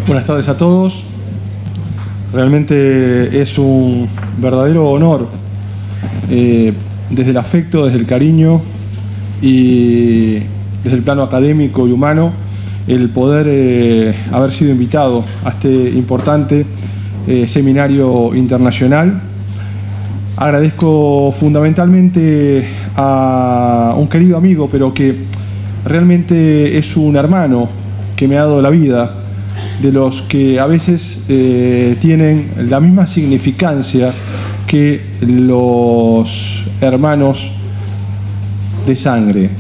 Buenas tardes a todos. Realmente es un verdadero honor, desde el afecto, desde el cariño y desde el plano académico y humano, el poder haber sido invitado a este importante seminario internacional. Agradezco fundamentalmente a un querido amigo, pero que realmente es un hermano que me ha dado la vida, de los que a veces tienen la misma significancia que los hermanos de sangre.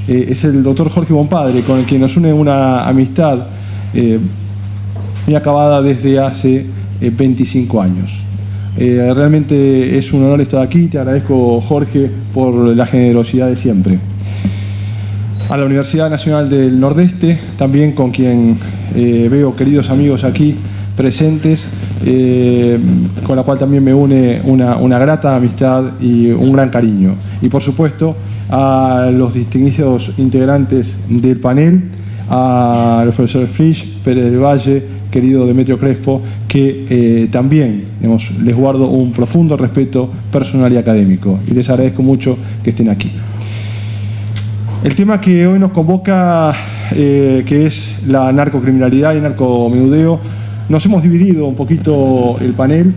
Es el doctor Jorge Bompadre, con el que nos une una amistad muy acabada desde hace 25 años. Realmente es un honor estar aquí. Te agradezco, Jorge, por la generosidad de siempre. A la Universidad Nacional del Nordeste, también con quien veo queridos amigos aquí presentes, con la cual también me une una grata amistad y un gran cariño. Y por supuesto a los distinguidos integrantes del panel, a los profesores Frisch, Pérez del Valle, querido Demetrio Crespo, que también les guardo un profundo respeto personal y académico, y les agradezco mucho que estén aquí. El tema que hoy nos convoca, que es la narcocriminalidad y narcomenudeo, nos hemos dividido un poquito el panel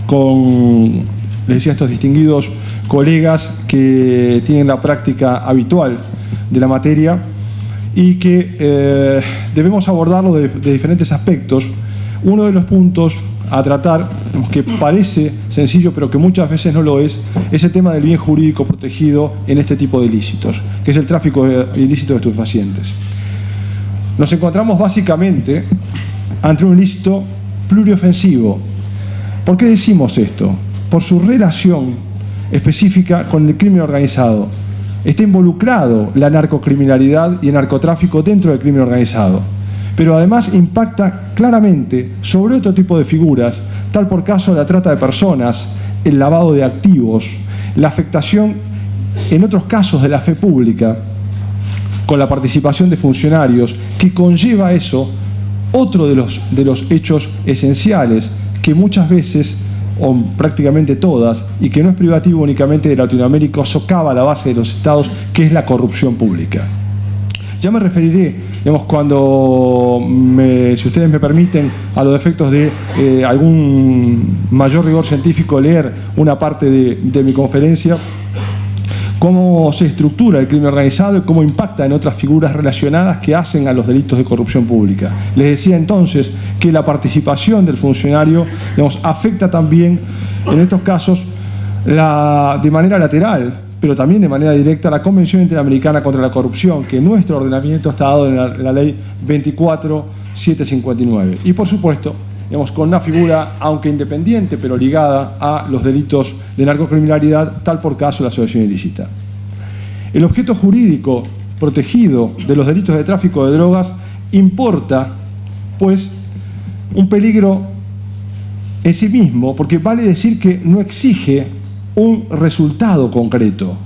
con, les decía, estos distinguidos colegas que tienen la práctica habitual de la materia y que debemos abordarlo de diferentes aspectos. Uno de los puntos a tratar, que parece sencillo pero que muchas veces no lo es el tema del bien jurídico protegido en este tipo de ilícitos, que es el tráfico ilícito de estupefacientes. Nos encontramos básicamente ante un ilícito pluriofensivo. ¿Por qué decimos esto? Por su relación específica con el crimen organizado. Está involucrado la narcocriminalidad y el narcotráfico dentro del crimen organizado, pero además impacta claramente sobre otro tipo de figuras, tal por caso la trata de personas, el lavado de activos, la afectación en otros casos de la fe pública, con la participación de funcionarios, que conlleva eso otro de los hechos esenciales que muchas veces, o prácticamente todas, y que no es privativo únicamente de Latinoamérica, socava la base de los estados, que es la corrupción pública. Ya me referiré, cuando, si ustedes me permiten, a los efectos de algún mayor rigor científico, leer una parte de mi conferencia, cómo se estructura el crimen organizado y cómo impacta en otras figuras relacionadas que hacen a los delitos de corrupción pública. Les decía entonces que la participación del funcionario, afecta también, en estos casos, de manera lateral, pero también de manera directa, la Convención Interamericana contra la Corrupción, que nuestro ordenamiento está dado en la Ley 24759. Y por supuesto, con una figura, aunque independiente, pero ligada a los delitos de narcocriminalidad, tal por caso la asociación ilícita. El objeto jurídico protegido de los delitos de tráfico de drogas importa, pues, un peligro en sí mismo, porque vale decir que no exige un resultado concreto.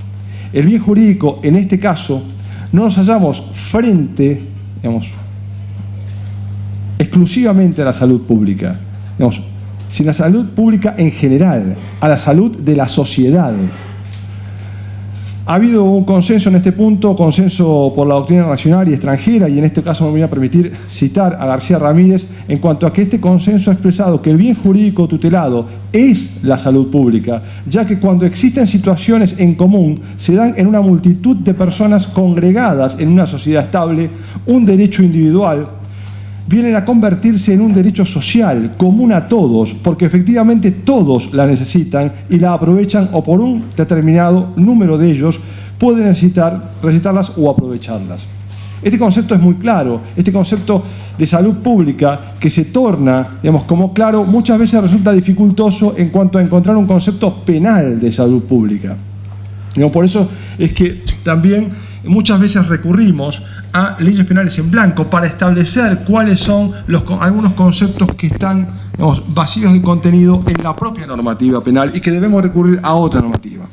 El bien jurídico, en este caso, no nos hallamos frente, exclusivamente a la salud pública, sino a la salud pública en general, a la salud de la sociedad. Ha habido un consenso en este punto, consenso por la doctrina nacional y extranjera, y en este caso me voy a permitir citar a García Ramírez en cuanto a que este consenso ha expresado que el bien jurídico tutelado es la salud pública, ya que cuando existen situaciones en común se dan en una multitud de personas congregadas en una sociedad estable, un derecho individual vienen a convertirse en un derecho social, común a todos, porque efectivamente todos la necesitan y la aprovechan, o por un determinado número de ellos pueden necesitarlas o aprovecharlas. Este concepto es muy claro, este concepto de salud pública que se torna, como claro, muchas veces resulta dificultoso en cuanto a encontrar un concepto penal de salud pública. Por eso es que también muchas veces recurrimos a leyes penales en blanco para establecer cuáles son algunos conceptos que están vacíos de contenido en la propia normativa penal y que debemos recurrir a otra normativa.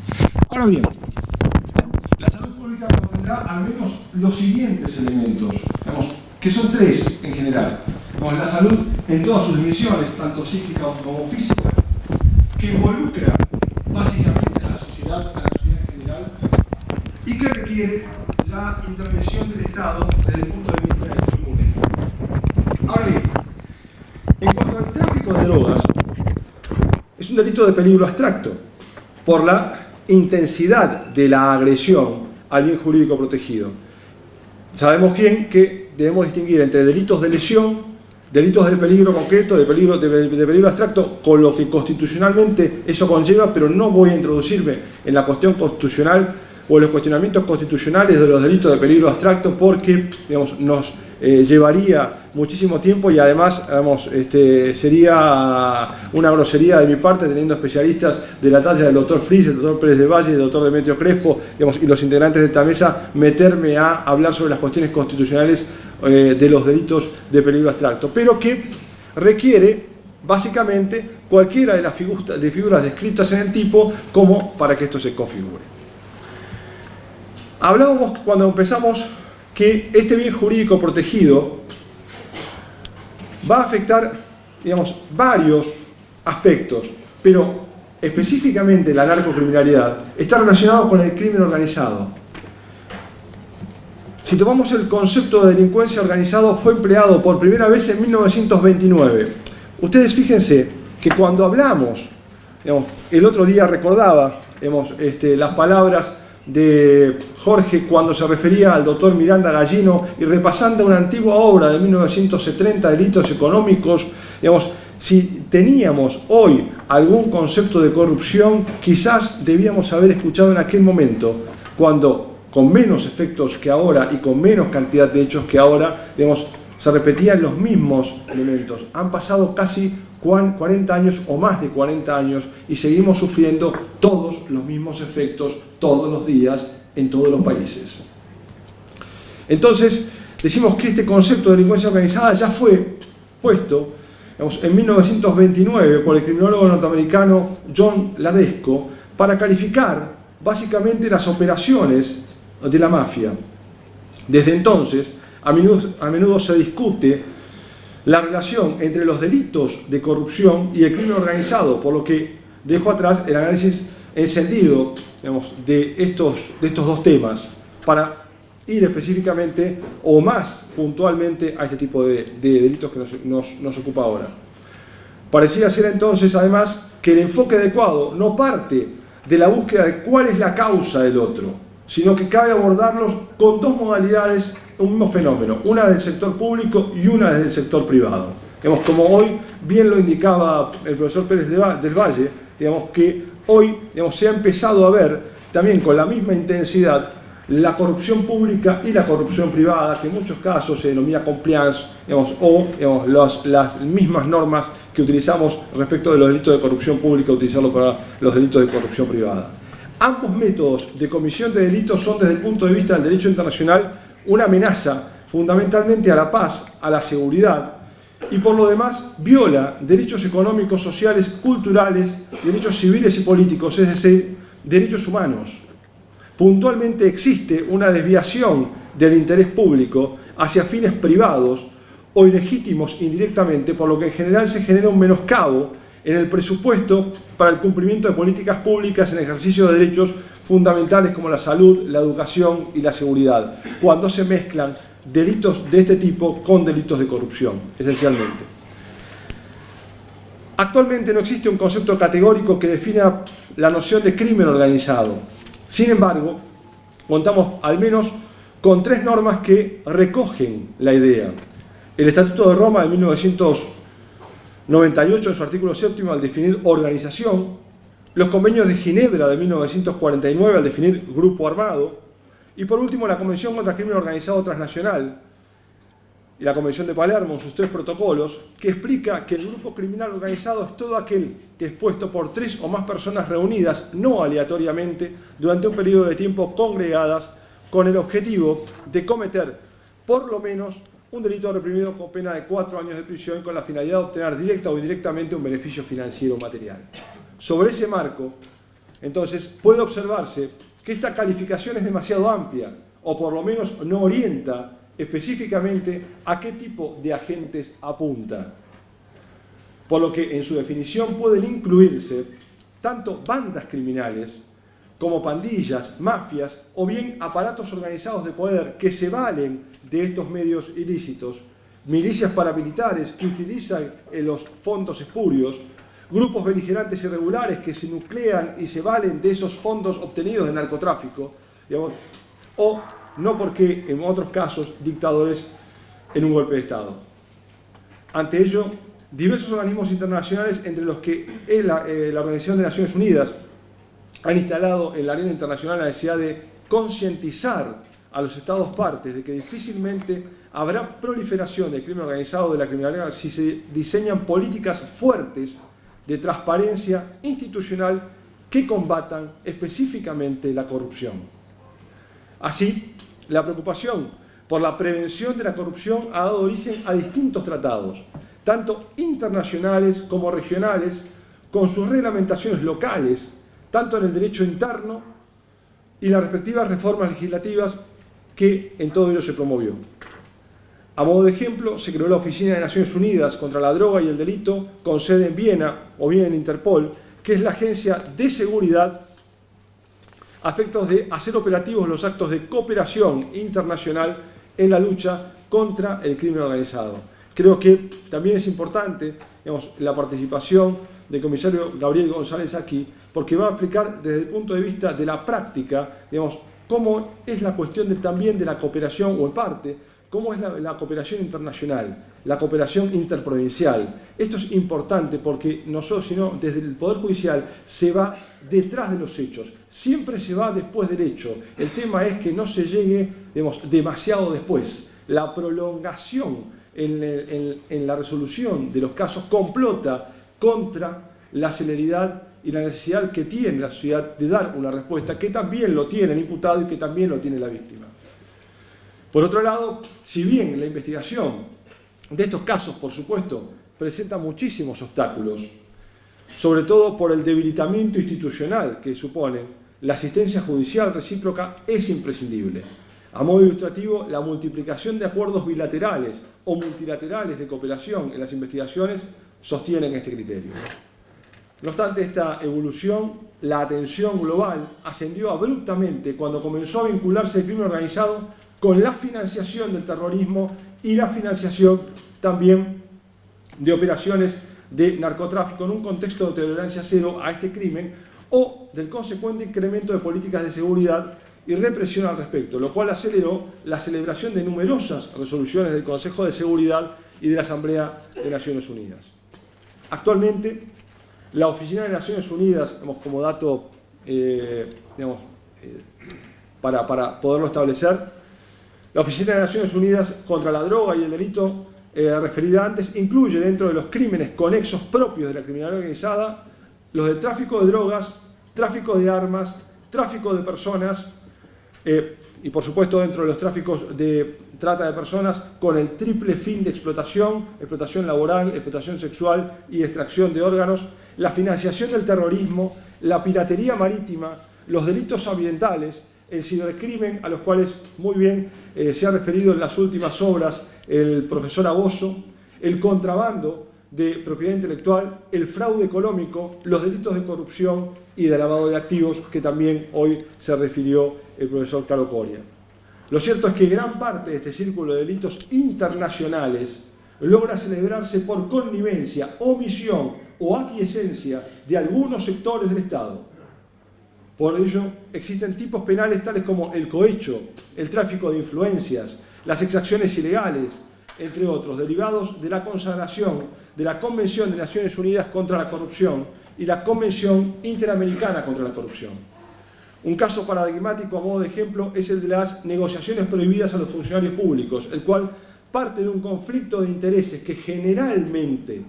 Ahora bien, la salud pública contendrá al menos los siguientes elementos, que son tres en general. con la salud en todas sus dimensiones, tanto psíquica como física, que involucra básicamente a la sociedad en general y que requiere la intervención del Estado desde el punto de vista del salud público. Ahora bien, en cuanto al tráfico de drogas, es un delito de peligro abstracto por la intensidad de la agresión al bien jurídico protegido. Sabemos bien que debemos distinguir entre delitos de lesión, delitos de peligro concreto, de peligro abstracto, con lo que constitucionalmente eso conlleva, pero no voy a introducirme en la cuestión constitucional o en los cuestionamientos constitucionales de los delitos de peligro abstracto, porque digamos, nos llevaría muchísimo tiempo y además sería una grosería de mi parte, teniendo especialistas de la talla del doctor Fries, el doctor Pérez de Valle, el doctor Demetrio Crespo, digamos, y los integrantes de esta mesa, meterme a hablar sobre las cuestiones constitucionales de los delitos de peligro abstracto, pero que requiere básicamente cualquiera de las figuras descritas en el tipo como para que esto se configure. Hablábamos cuando empezamos que este bien jurídico protegido va a afectar, digamos, varios aspectos, pero específicamente la narcocriminalidad está relacionado con el crimen organizado. Si tomamos el concepto de delincuencia organizado, fue empleado por primera vez en 1929. Ustedes fíjense que cuando hablamos, digamos, el otro día recordaba, digamos, las palabras de Jorge cuando se refería al doctor Miranda Gallino y repasando una antigua obra de 1970, Delitos Económicos, digamos, si teníamos hoy algún concepto de corrupción, quizás debíamos haber escuchado en aquel momento, cuando con menos efectos que ahora y con menos cantidad de hechos que ahora, digamos, se repetían los mismos elementos. Han pasado casi 40 años o más de 40 años y seguimos sufriendo todos los mismos efectos todos los días en todos los países. Entonces, decimos que este concepto de delincuencia organizada ya fue puesto, digamos, en 1929 por el criminólogo norteamericano John Ladesco para calificar básicamente las operaciones de la mafia. Desde entonces, a menudo se discute la relación entre los delitos de corrupción y el crimen organizado, por lo que dejo atrás el análisis encendido, digamos, de estos dos temas para ir específicamente o más puntualmente a este tipo de delitos que nos ocupa ahora. Parecía ser entonces, además, que el enfoque adecuado no parte de la búsqueda de cuál es la causa del otro, sino que cabe abordarlos con dos modalidades, un mismo fenómeno, una del sector público y una del sector privado. Digamos, como hoy bien lo indicaba el profesor Pérez del Valle, digamos que hoy, digamos, se ha empezado a ver también con la misma intensidad la corrupción pública y la corrupción privada, que en muchos casos se denomina compliance, digamos, o digamos, las mismas normas que utilizamos respecto de los delitos de corrupción pública, utilizarlo para los delitos de corrupción privada. Ambos métodos de comisión de delitos son, desde el punto de vista del derecho internacional, una amenaza fundamentalmente a la paz, a la seguridad, y por lo demás viola derechos económicos, sociales, culturales, derechos civiles y políticos, es decir, derechos humanos. Puntualmente existe una desviación del interés público hacia fines privados o ilegítimos indirectamente, por lo que en general se genera un menoscabo en el presupuesto para el cumplimiento de políticas públicas en ejercicio de derechos fundamentales como la salud, la educación y la seguridad, cuando se mezclan delitos de este tipo con delitos de corrupción, esencialmente. Actualmente no existe un concepto categórico que defina la noción de crimen organizado. Sin embargo, contamos al menos con tres normas que recogen la idea. El Estatuto de Roma de 1998, en su artículo 7, al definir organización, los convenios de Ginebra de 1949 al definir grupo armado, y por último la Convención contra el Crimen Organizado Transnacional y la Convención de Palermo en sus tres protocolos, que explica que el grupo criminal organizado es todo aquel que es puesto por tres o más personas reunidas, no aleatoriamente, durante un periodo de tiempo congregadas, con el objetivo de cometer, por lo menos, un delito reprimido con pena de 4 años de prisión con la finalidad de obtener directa o indirectamente un beneficio financiero o material. Sobre ese marco, entonces, puede observarse que esta calificación es demasiado amplia, o por lo menos no orienta específicamente a qué tipo de agentes apunta, por lo que en su definición pueden incluirse tanto bandas criminales como pandillas, mafias o bien aparatos organizados de poder que se valen de estos medios ilícitos, milicias paramilitares que utilizan los fondos espurios, grupos beligerantes irregulares que se nuclean y se valen de esos fondos obtenidos del narcotráfico, digamos, o no porque en otros casos dictadores en un golpe de Estado. Ante ello, diversos organismos internacionales, entre los que la Organización de Naciones Unidas, han instalado en la arena internacional la necesidad de concientizar a los Estados partes de que difícilmente habrá proliferación del crimen organizado, de la criminalidad, si se diseñan políticas fuertes de transparencia institucional que combatan específicamente la corrupción. Así, la preocupación por la prevención de la corrupción ha dado origen a distintos tratados, tanto internacionales como regionales, con sus reglamentaciones locales, tanto en el derecho interno y las respectivas reformas legislativas que en todo ello se promovió. A modo de ejemplo, se creó la Oficina de Naciones Unidas contra la Droga y el Delito, con sede en Viena o bien en Interpol, que es la agencia de seguridad a efectos de hacer operativos los actos de cooperación internacional en la lucha contra el crimen organizado. Creo que también es importante, digamos, la participación del comisario Gabriel González aquí, porque va a explicar desde el punto de vista de la práctica, digamos, cómo es la cuestión también de la cooperación, o en parte, cómo es la cooperación internacional, la cooperación interprovincial. Esto es importante porque nosotros, sino desde el Poder Judicial, se va detrás de los hechos. Siempre se va después del hecho. El tema es que no se llegue, digamos, demasiado después. La prolongación en la resolución de los casos complota contra la celeridad y la necesidad que tiene la sociedad de dar una respuesta, que también lo tiene el imputado y que también lo tiene la víctima. Por otro lado, si bien la investigación de estos casos, por supuesto, presenta muchísimos obstáculos, sobre todo por el debilitamiento institucional que supone, la asistencia judicial recíproca es imprescindible. A modo ilustrativo, la multiplicación de acuerdos bilaterales o multilaterales de cooperación en las investigaciones sostienen este criterio. No obstante esta evolución, la atención global ascendió abruptamente cuando comenzó a vincularse el crimen organizado con la financiación del terrorismo y la financiación también de operaciones de narcotráfico en un contexto de tolerancia cero a este crimen o del consecuente incremento de políticas de seguridad y represión al respecto, lo cual aceleró la celebración de numerosas resoluciones del Consejo de Seguridad y de la Asamblea de Naciones Unidas. Actualmente, la Oficina de Naciones Unidas, como dato para poderlo establecer, la Oficina de Naciones Unidas contra la Droga y el Delito, referida antes, incluye dentro de los crímenes conexos propios de la criminalidad organizada los de tráfico de drogas, tráfico de armas, tráfico de personas y por supuesto dentro de los tráficos de trata de personas con el triple fin de explotación laboral, explotación sexual y extracción de órganos, la financiación del terrorismo, la piratería marítima, los delitos ambientales, el cibercrimen, a los cuales muy bien se ha referido en las últimas obras el profesor Aboso, el contrabando de propiedad intelectual, el fraude económico, los delitos de corrupción y de lavado de activos, que también hoy se refirió el profesor Caro Coria. Lo cierto es que gran parte de este círculo de delitos internacionales logra celebrarse por connivencia, omisión o aquiescencia de algunos sectores del Estado. Por ello, existen tipos penales tales como el cohecho, el tráfico de influencias, las exacciones ilegales, entre otros, derivados de la consagración de la Convención de Naciones Unidas contra la Corrupción y la Convención Interamericana contra la Corrupción. Un caso paradigmático a modo de ejemplo es el de las negociaciones prohibidas a los funcionarios públicos, el cual parte de un conflicto de intereses que generalmente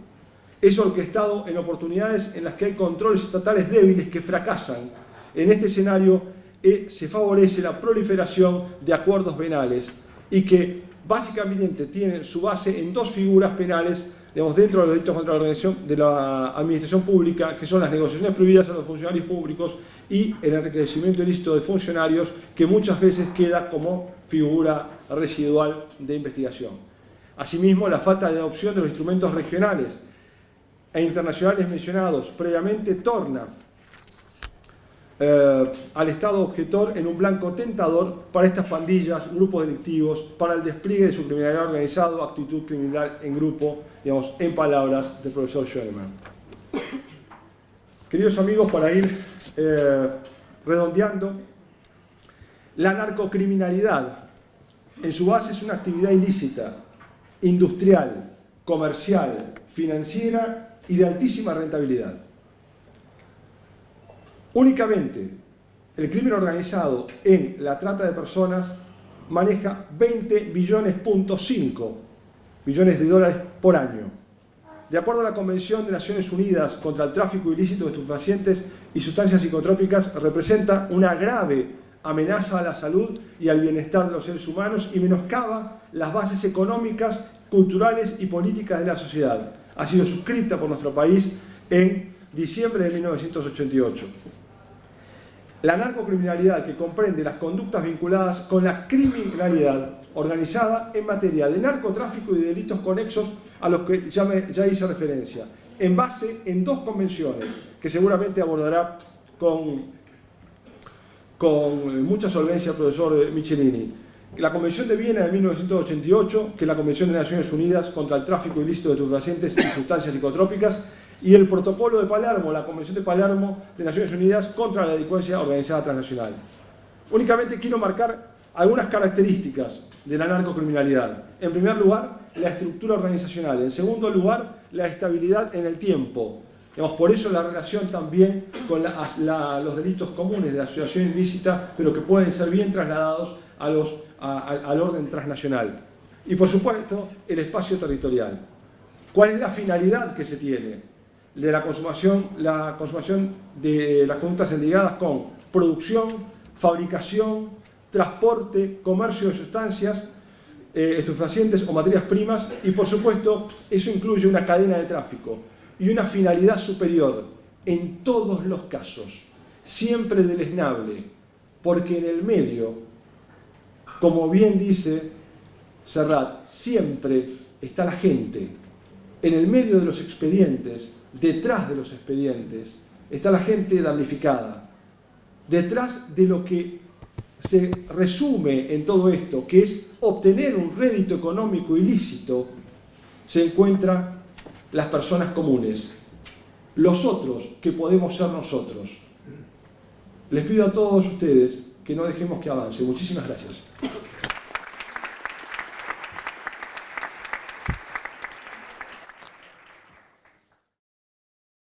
es orquestado en oportunidades en las que hay controles estatales débiles que fracasan. En este escenario se favorece la proliferación de acuerdos penales y que básicamente tienen su base en dos figuras penales, digamos, dentro de los delitos contra la organización de la administración pública, que son las negociaciones prohibidas a los funcionarios públicos y el enriquecimiento ilícito de funcionarios, que muchas veces queda como figura residual de investigación. Asimismo, la falta de adopción de los instrumentos regionales e internacionales mencionados previamente torna al Estado objetor en un blanco tentador para estas pandillas, grupos delictivos, para el despliegue de su criminalidad organizada, actitud criminal en grupo, digamos, en palabras del profesor Schoenemann. Queridos amigos, para ir redondeando, la narcocriminalidad en su base es una actividad ilícita, industrial, comercial, financiera y de altísima rentabilidad. Únicamente el crimen organizado en la trata de personas maneja 20,5 billones de dólares por año. De acuerdo a la Convención de Naciones Unidas contra el tráfico ilícito de estupefacientes y sustancias psicotrópicas, representa una grave amenaza a la salud y al bienestar de los seres humanos y menoscaba las bases económicas, culturales y políticas de la sociedad. Ha sido suscrita por nuestro país en diciembre de 1988. La narcocriminalidad, que comprende las conductas vinculadas con la criminalidad organizada en materia de narcotráfico y de delitos conexos a los que ya hice referencia, en base en dos convenciones que seguramente abordará con mucha solvencia el profesor Michelini. La Convención de Viena de 1988, que es la Convención de Naciones Unidas contra el tráfico ilícito de estupefacientes y sustancias psicotrópicas, y el Protocolo de Palermo, la Convención de Palermo de Naciones Unidas contra la delincuencia organizada transnacional. Únicamente quiero marcar algunas características de la narcocriminalidad. En primer lugar, la estructura organizacional. En segundo lugar, la estabilidad en el tiempo. Digamos, por eso la relación también con los delitos comunes de la asociación ilícita, pero que pueden ser bien trasladados al orden transnacional. Y por supuesto, el espacio territorial. ¿Cuál es la finalidad que se tiene de la consumación de las conductas ligadas con producción, fabricación, transporte, comercio de sustancias estupefacientes o materias primas? Y por supuesto, eso incluye una cadena de tráfico y una finalidad superior en todos los casos, siempre deleznable, porque en el medio, como bien dice Serrat, siempre está la gente. En el medio de los expedientes, detrás de los expedientes, está la gente damnificada. Detrás de lo que se resume en todo esto, que es obtener un rédito económico ilícito, se encuentran las personas comunes, los otros que podemos ser nosotros. Les pido a todos ustedes que no dejemos que avance. Muchísimas gracias.